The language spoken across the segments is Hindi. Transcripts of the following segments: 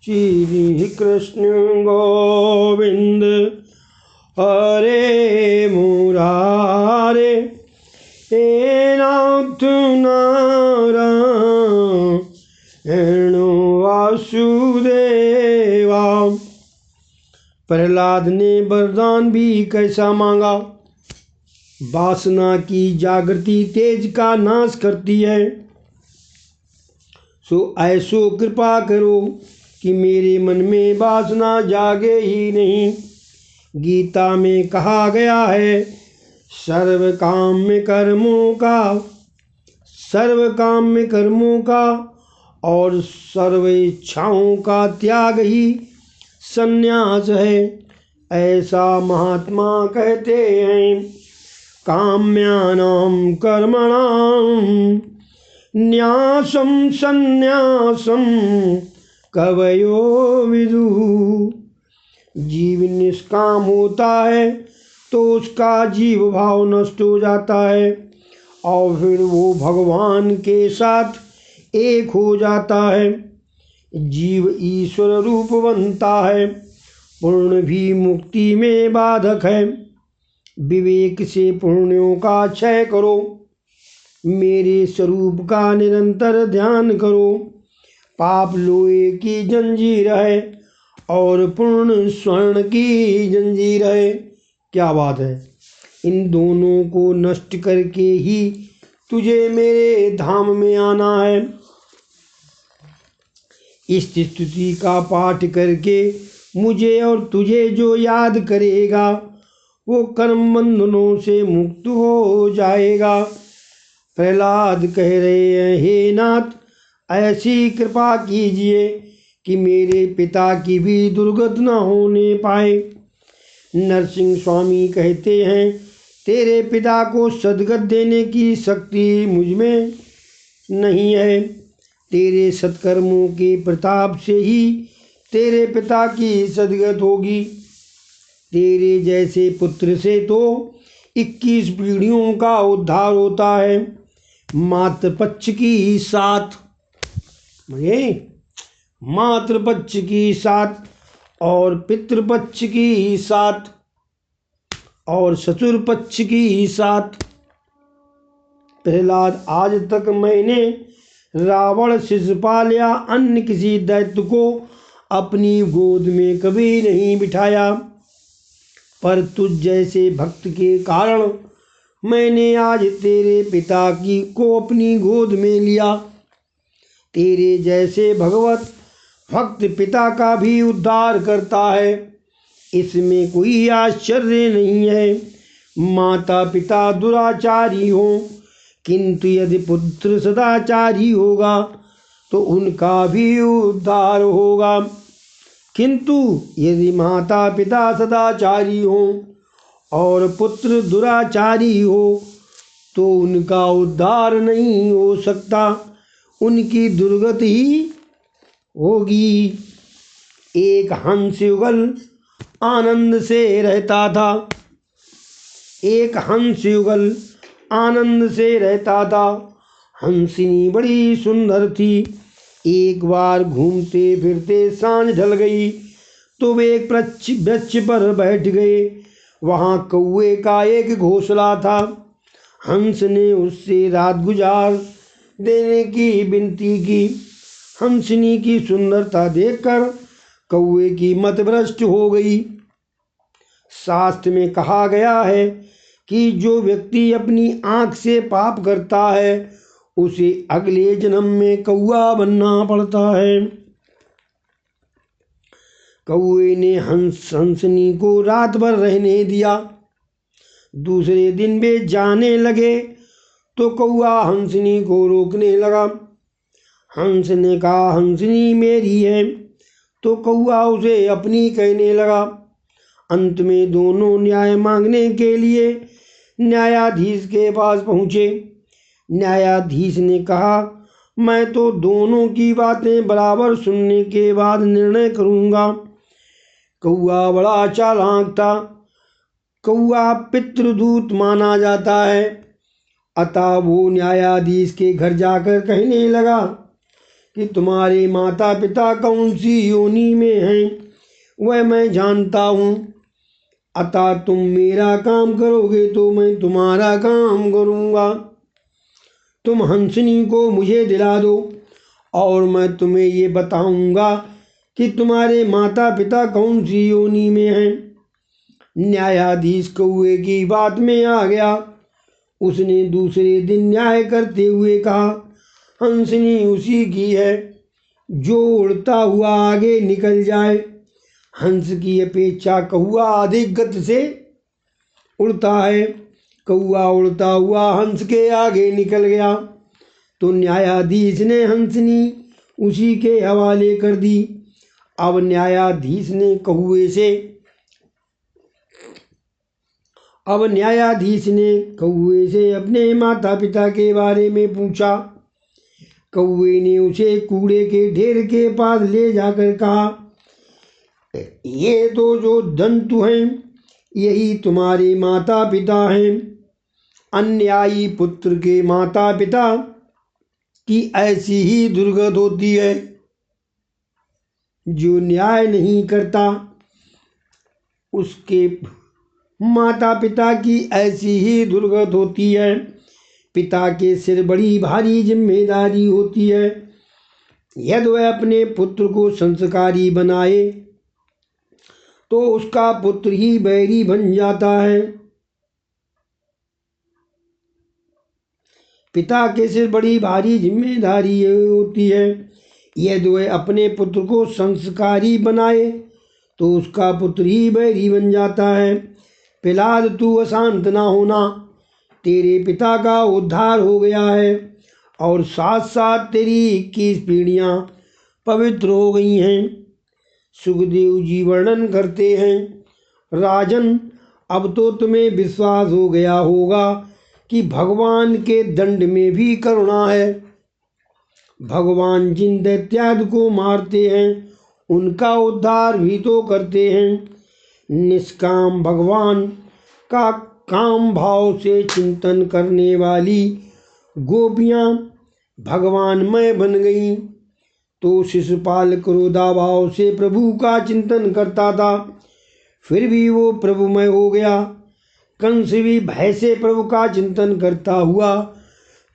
श्री कृष्ण गोविंद हरे मुरारे हे नाथ नारायण वासुदेवा। प्रहलाद ने वरदान भी कैसा मांगा। वासना की जागृति तेज का नाश करती है, सो ऐसो कृपा करो कि मेरे मन में वासना जागे ही नहीं। गीता में कहा गया है, सर्व काम्य कर्मों का और सर्व इच्छाओं का त्याग ही संन्यास है। ऐसा महात्मा कहते हैं, काम्यानां कर्मणां न्यासं संन्यासं कवयो विदुः। जीव निष्काम होता है तो उसका जीव भाव नष्ट हो जाता है और फिर वो भगवान के साथ एक हो जाता है। जीव ईश्वर रूप बनता है। पुण्य भी मुक्ति में बाधक है। विवेक से पुण्यों का क्षय करो। मेरे स्वरूप का निरंतर ध्यान करो। पाप लोहे की जंजीर है और पुण्य स्वर्ण की जंजीर है। क्या बात है। इन दोनों को नष्ट करके ही तुझे मेरे धाम में आना है। इस स्तुति का पाठ करके मुझे और तुझे जो याद करेगा वो कर्म बंधनों से मुक्त हो जाएगा। प्रहलाद कह रहे हैं, हे नाथ ऐसी कृपा कीजिए कि मेरे पिता की भी दुर्गत न होने पाए। नरसिंह स्वामी कहते हैं, तेरे पिता को सद्गत देने की शक्ति मुझ में नहीं है। तेरे सत्कर्मों के प्रताप से ही तेरे पिता की सद्गत होगी। तेरे जैसे पुत्र से तो 21 पीढ़ियों का उद्धार होता है। मातृपक्ष की साथ मातृपक्ष की साथ और पितृपक्ष की साथ और ससुर पक्ष की साथ। प्रहलाद, आज तक मैंने रावण, शिशुपाल या अन्य किसी दैत्य को अपनी गोद में कभी नहीं बिठाया, पर तुझ जैसे भक्त के कारण मैंने आज तेरे पिता की को अपनी गोद में लिया। तेरे जैसे भगवत भक्त पिता का भी उद्धार करता है, इसमें कोई आश्चर्य नहीं है। माता पिता दुराचारी हो, किंतु यदि पुत्र सदाचारी होगा तो उनका भी उद्धार होगा। किंतु यदि माता पिता सदाचारी हो और पुत्र दुराचारी हो तो उनका उद्धार नहीं हो सकता, उनकी दुर्गति ही होगी। एक हंस युगल आनंद से रहता था। एक हंस युगल आनंद से रहता था। हंसिनी बड़ी सुंदर थी। एक बार घूमते फिरते सांझ ढल गई तो वे एक वृक्ष पर बैठ गए। वहाँ कौवे का एक घोंसला था। हंस ने उससे रात गुजार देने की विनती की। हंसिनी की सुंदरता देखकर कौवे की मत भ्रष्ट हो गई। शास्त्र में कहा गया है कि जो व्यक्ति अपनी आँख से पाप करता है उसे अगले जन्म में कौवा बनना पड़ता है। कौवे ने हंसनी को रात भर रहने दिया। दूसरे दिन वे जाने लगे तो कौवा हंसनी को रोकने लगा। हंस ने कहा, हंसनी मेरी है, तो कौवा उसे अपनी कहने लगा। अंत में दोनों न्याय मांगने के लिए न्यायाधीश के पास पहुँचे। न्यायाधीश ने कहा, मैं तो दोनों की बातें बराबर सुनने के बाद निर्णय करूँगा। कौवा बड़ा चालाक था। कौवा पितृदूत माना जाता है। अतः वो न्यायाधीश के घर जाकर कहने लगा, कि तुम्हारे माता पिता कौन सी योनि में हैं वह मैं जानता हूँ। अतः तुम मेरा काम करोगे तो मैं तुम्हारा काम करूँगा। तुम हंसनी को मुझे दिला दो और मैं तुम्हें ये बताऊँगा कि तुम्हारे माता पिता कौन सी योनि में हैं। न्यायाधीश कौए की बात में आ गया। उसने दूसरे दिन न्याय करते हुए कहा, हंसनी उसी की है जो उड़ता हुआ आगे निकल जाए। हंस की अपेक्षा कौआ अधिक गति से उड़ता है। कौआ उड़ता हुआ हंस के आगे निकल गया तो न्यायाधीश ने हंसनी उसी के हवाले कर दी। अब न्यायाधीश ने कौए से अपने माता पिता के बारे में पूछा। कौए ने उसे कूड़े के ढेर के पास ले जाकर कहा, ये तो जो जंतु हैं यही तुम्हारे माता पिता हैं। अन्यायी पुत्र के माता पिता की ऐसी ही दुर्गत होती है। जो न्याय नहीं करता उसके माता पिता की ऐसी ही दुर्गत होती है। पिता के सिर बड़ी भारी जिम्मेदारी होती है। यदि वह अपने पुत्र को संस्कारी बनाए तो उसका पुत्र ही बैरी बन जाता है। पिता के सिर बड़ी भारी जिम्मेदारी होती है। यदि वह अपने पुत्र को संस्कारी बनाए तो उसका पुत्र ही बैरी बन जाता है। प्रहलाद, तू अशांत ना होना। तेरे पिता का उद्धार हो गया है और साथ साथ तेरी 21 पीढ़ियाँ पवित्र हो गई हैं। सुखदेव जी वर्णन करते हैं, राजन, अब तो तुम्हें विश्वास हो गया होगा कि भगवान के दंड में भी करुणा है। भगवान जिन दैत्यादि को मारते हैं उनका उद्धार भी तो करते हैं। निष्काम भगवान का काम भाव से चिंतन करने वाली गोपियाँ भगवानमय बन गईं। तो शिशुपाल क्रोधाभाव से प्रभु का चिंतन करता था, फिर भी वो प्रभुमय हो गया। कंस भी भय से प्रभु का चिंतन करता हुआ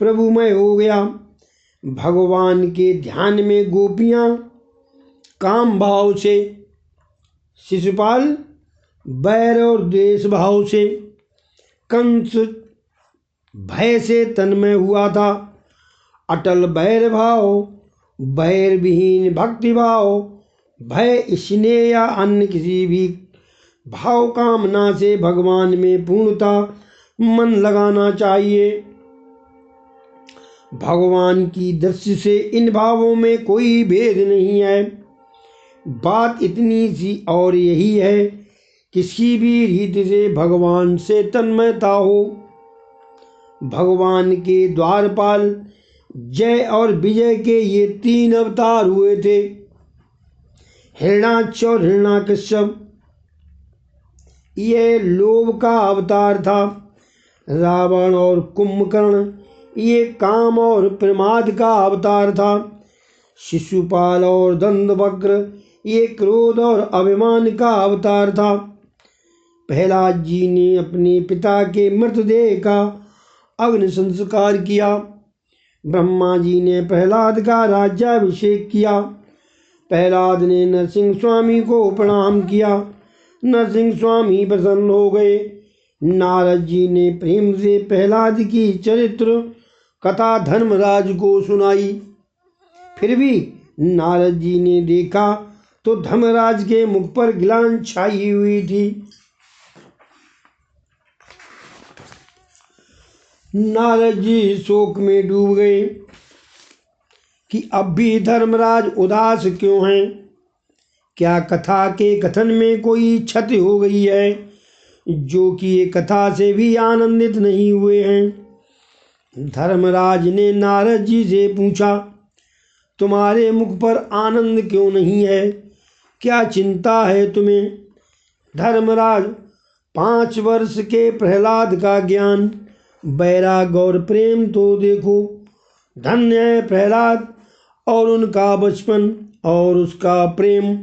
प्रभुमय हो गया। भगवान के ध्यान में गोपियाँ काम भाव से, शिशुपाल बैर और द्वेष भाव से, कंस भय से तन्मय हुआ था। अटल बैर भाव, बैर विहीन भक्ति भाव, भय स्नेह या अन्य किसी भी भाव कामना से भगवान में पूर्णता मन लगाना चाहिए। भगवान की दृष्टि से इन भावों में कोई भेद नहीं है। बात इतनी सी और यही है, किसी भी रीति से भगवान से तन्मयता हो। भगवान के द्वारपाल जय और विजय के ये 3 अवतार हुए थे, हिरण्याक्ष और हिरण्यकश्यप। ये लोभ का अवतार था। रावण और कुंभकर्ण ये काम और प्रमाद का अवतार था। शिशुपाल और दंतवक्र ये क्रोध और अभिमान का अवतार था। प्रहलाद जी ने अपने पिता के मृतदेह का अग्नि संस्कार किया। ब्रह्मा जी ने प्रहलाद का राज्याभिषेक किया। प्रहलाद ने नरसिंह स्वामी को प्रणाम किया। नरसिंह स्वामी प्रसन्न हो गए। नारद जी ने प्रेम से प्रहलाद की चरित्र कथा धर्मराज को सुनाई। फिर भी नारद जी ने देखा तो धर्मराज के मुख पर ग्लानि छाई हुई थी। नारद जी शोक में डूब गए कि अब भी धर्मराज उदास क्यों हैं। क्या कथा के कथन में कोई क्षति हो गई है, जो कि ये कथा से भी आनंदित नहीं हुए हैं। धर्मराज ने नारद जी से पूछा, तुम्हारे मुख पर आनंद क्यों नहीं है, क्या चिंता है तुम्हें। धर्मराज, 5 वर्ष के प्रहलाद का ज्ञान, वैराग्य और प्रेम तो देखो। धन्य है प्रहलाद, और उनका बचपन और उसका प्रेम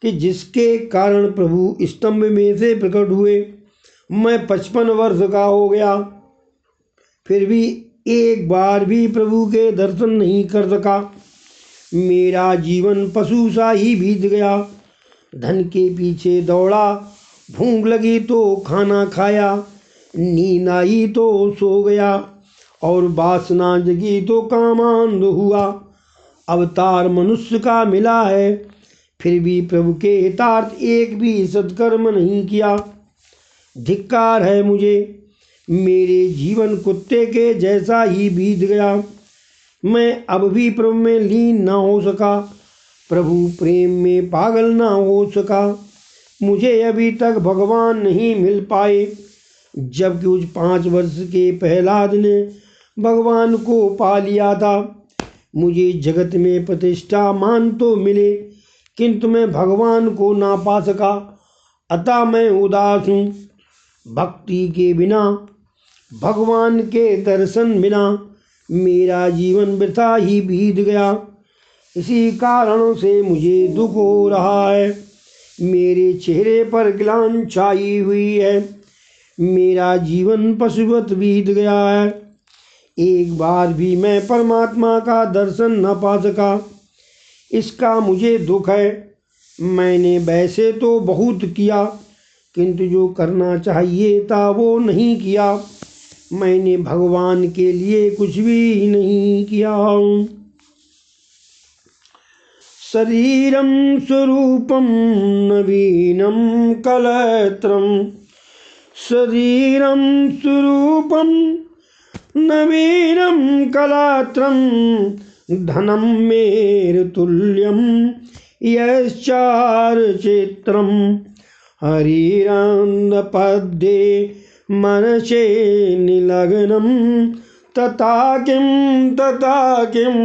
कि जिसके कारण प्रभु स्तंभ में से प्रकट हुए। मैं 55 वर्ष का हो गया, फिर भी एक बार भी प्रभु के दर्शन नहीं कर सका। मेरा जीवन पशु सा ही बीत गया। धन के पीछे दौड़ा, भूख लगी तो खाना खाया, नींद आई तो सो गया, और वासना जगी तो कामांध हुआ। अवतार मनुष्य का मिला है, फिर भी प्रभु के हितार्थ एक भी सत्कर्म नहीं किया। धिक्कार है मुझे, मेरे जीवन कुत्ते के जैसा ही बीत गया। मैं अब भी प्रभु में लीन न हो सका, प्रभु प्रेम में पागल न हो सका। मुझे अभी तक भगवान नहीं मिल पाए, जबकि उस 5 वर्ष के प्रहलाद ने भगवान को पा लिया था। मुझे जगत में प्रतिष्ठा मान तो मिले, किंतु मैं भगवान को ना पा सका, अतः मैं उदास हूँ। भक्ति के बिना, भगवान के दर्शन बिना मेरा जीवन वृथा ही बीत गया। इसी कारणों से मुझे दुख हो रहा है। मेरे चेहरे पर ग्लानि छाई हुई है। मेरा जीवन पशुवत बीत गया है। एक बार भी मैं परमात्मा का दर्शन न पा सका, इसका मुझे दुख है। मैंने वैसे तो बहुत किया, किंतु जो करना चाहिए था वो नहीं किया। मैंने भगवान के लिए कुछ भी नहीं किया। शरीरं स्वरूपं नवीनं कलत्रं, शरीरं स्वरूपं नवीनं कलत्रं, धनं मेरुतुल्यं यश्चारुचित्रं, हरिरानपद्ये मनसे निलग्नं, तथा किं तथा किं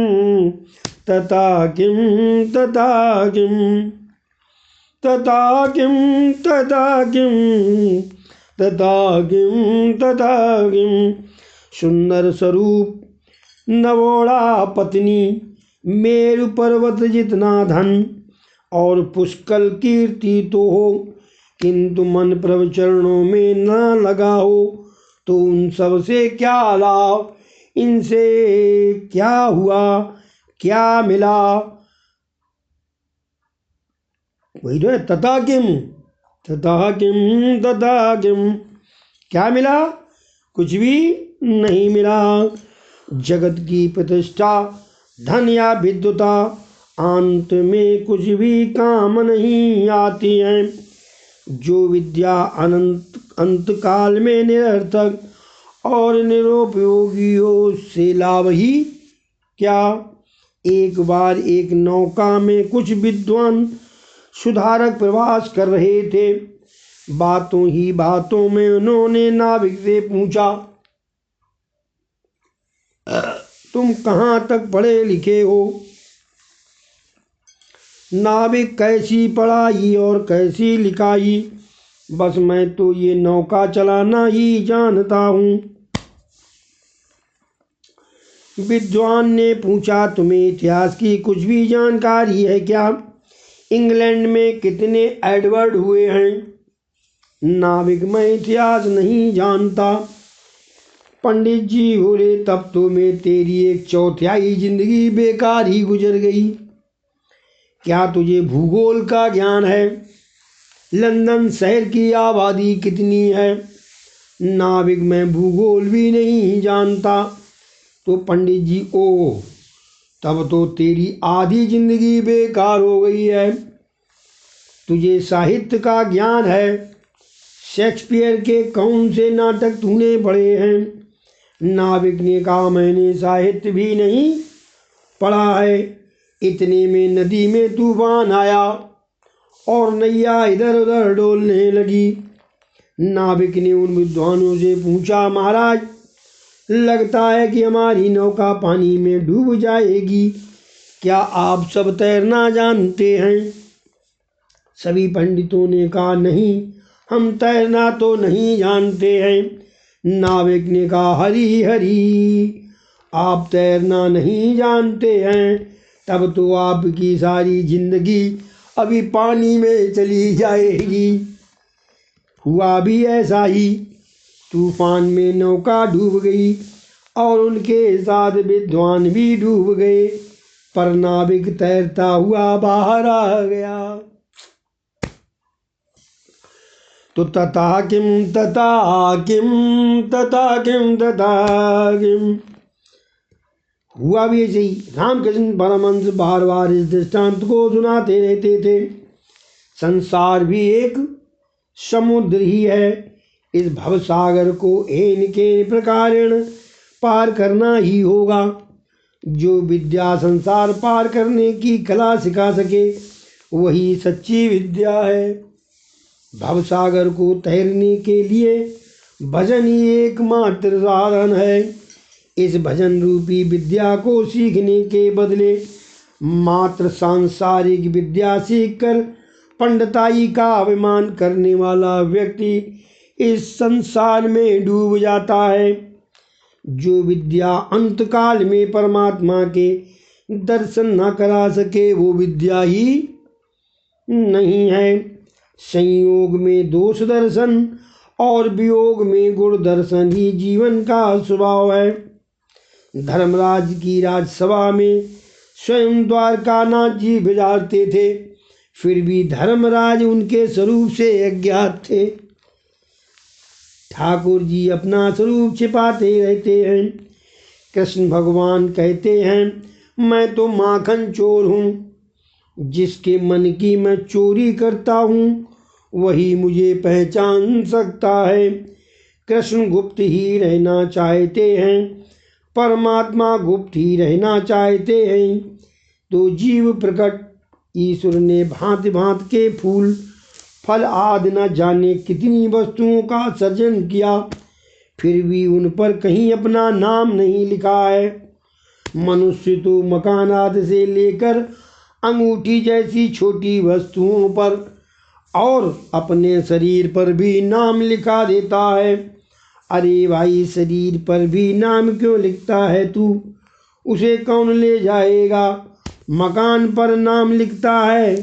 तथा किं तथा किं तथा किं तथा किं तथा किं तथा किं। सुंदर स्वरूप, नवोड़ा पत्नी, मेरु पर्वत जितना धन और पुष्कल कीर्ति तो हो, किंतु मन प्रभु चरणों में न लगा हो तो उन सब से क्या लाभ। इनसे क्या हुआ, क्या मिला? वही तो है, तथा किम तथा किम तथा किम। क्या मिला? कुछ भी नहीं मिला। जगत की प्रतिष्ठा, धन या विद्वता अंत में कुछ भी काम नहीं आती है। जो विद्या अंत काल में निरर्थक और निरुपयोगी हो, उससे लाभ ही क्या। एक बार एक नौका में कुछ विद्वान सुधारक प्रवास कर रहे थे। बातों ही बातों में उन्होंने नाविक से पूछा, तुम कहाँ तक पढ़े लिखे हो? नाविक, कैसी पढ़ाई और कैसी लिखाई, बस मैं तो ये नौका चलाना ही जानता हूँ। विद्वान ने पूछा, तुम्हें इतिहास की कुछ भी जानकारी है क्या? इंग्लैंड में कितने एडवर्ड हुए हैं? नाविक, मैं इतिहास नहीं जानता। पंडित जी बोले, तब तो मैं तेरी 1/4 जिंदगी बेकार ही गुजर गई। क्या तुझे भूगोल का ज्ञान है? लंदन शहर की आबादी कितनी है? नाविक, मैं भूगोल भी नहीं जानता। तो पंडित जी, ओह, तब तो तेरी आधी जिंदगी बेकार हो गई है। तुझे साहित्य का ज्ञान है? शेक्सपियर के कौन से नाटक तूने पढ़े हैं? नाविक ने कहा, मैंने साहित्य भी नहीं पढ़ा है। इतने में नदी में तूफान आया और नैया इधर उधर डोलने लगी। नाविक ने उन विद्वानों से पूछा, महाराज, लगता है कि हमारी नौका पानी में डूब जाएगी। क्या आप सब तैरना जानते हैं? सभी पंडितों ने कहा, नहीं, हम तैरना तो नहीं जानते हैं। नाविक ने कहा, हरी हरी, आप तैरना नहीं जानते हैं तब तो आपकी सारी जिंदगी अभी पानी में चली जाएगी। हुआ भी ऐसा ही, तूफान में नौका डूब गई और उनके साथ विद्वान भी डूब गए, पर नाविक तैरता हुआ बाहर आ गया। तो तथा किम तथा किम तथा किम तथा किम, हुआ भी ऐसे ही। रामकृष्ण परमहंस बार बार इस दृष्टांत को सुनाते रहते थे। संसार भी एक समुद्र ही है, इस भवसागर को एन के प्रकार पार करना ही होगा। जो विद्या संसार पार करने की कला सिखा सके वही सच्ची विद्या है। भवसागर को तैरने के लिए भजन ही एकमात्र साधन है। इस भजन रूपी विद्या को सीखने के बदले मात्र सांसारिक विद्या सीखकर पंडिताई का अभिमान करने वाला व्यक्ति इस संसार में डूब जाता है। जो विद्या अंतकाल में परमात्मा के दर्शन न करा सके वो विद्या ही नहीं है। संयोग में दोष दर्शन और वियोग में गुण दर्शन ही जीवन का स्वभाव है। धर्मराज की राजसभा में स्वयं द्वारकानाथ जी विराजते थे, फिर भी धर्मराज उनके स्वरूप से अज्ञात थे। ठाकुर जी अपना स्वरूप छिपाते रहते हैं। कृष्ण भगवान कहते हैं मैं तो माखन चोर हूँ, जिसके मन की मैं चोरी करता हूँ वही मुझे पहचान सकता है। कृष्ण गुप्त ही रहना चाहते हैं, परमात्मा गुप्त ही रहना चाहते हैं। तो जीव प्रकट ईश्वर ने भांति भांति के फूल फल आदि न जाने कितनी वस्तुओं का सर्जन किया, फिर भी उन पर कहीं अपना नाम नहीं लिखा है। मनुष्य तो मकान आदि से लेकर अंगूठी जैसी छोटी वस्तुओं पर और अपने शरीर पर भी नाम लिखा देता है। अरे भाई, शरीर पर भी नाम क्यों लिखता है तू? उसे कौन ले जाएगा? मकान पर नाम लिखता है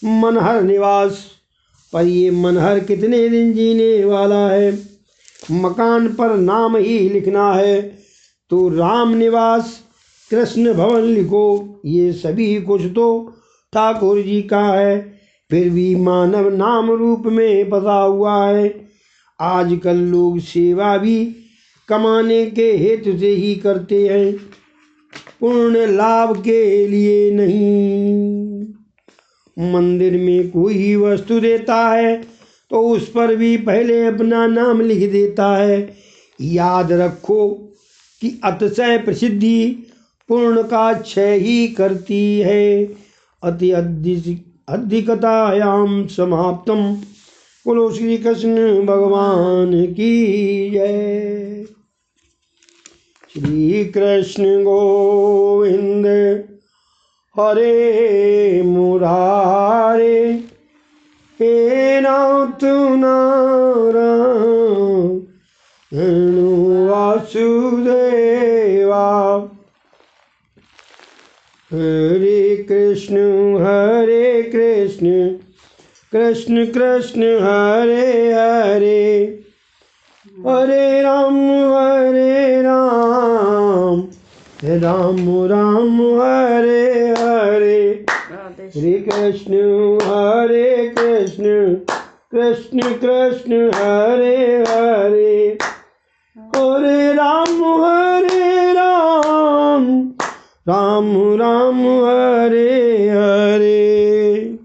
मनहर निवास, पर ये मनहर कितने दिन जीने वाला है। मकान पर नाम ही लिखना है तो राम निवास, कृष्ण भवन लिखो। ये सभी कुछ तो ठाकुर जी का है, फिर भी मानव नाम रूप में बसा हुआ है। आजकल लोग सेवा भी कमाने के हेतु से ही करते हैं, पूर्ण लाभ के लिए नहीं। मंदिर में कोई वस्तु देता है तो उस पर भी पहले अपना नाम लिख देता है। याद रखो कि अतिशय प्रसिद्धि पूर्ण का क्षय ही करती है। अति अधिकतायाम समाप्तम। बोलो श्री कृष्ण भगवान की जय। श्री कृष्ण गोविंद हरे मुरारे, हे नाथ नारायण वासुदेवा। हरे कृष्ण कृष्ण कृष्ण हरे हरे, हरे राम राम राम हरे हरे। हरे कृष्ण कृष्ण कृष्ण हरे हरे, हरे राम राम राम हरे हरे।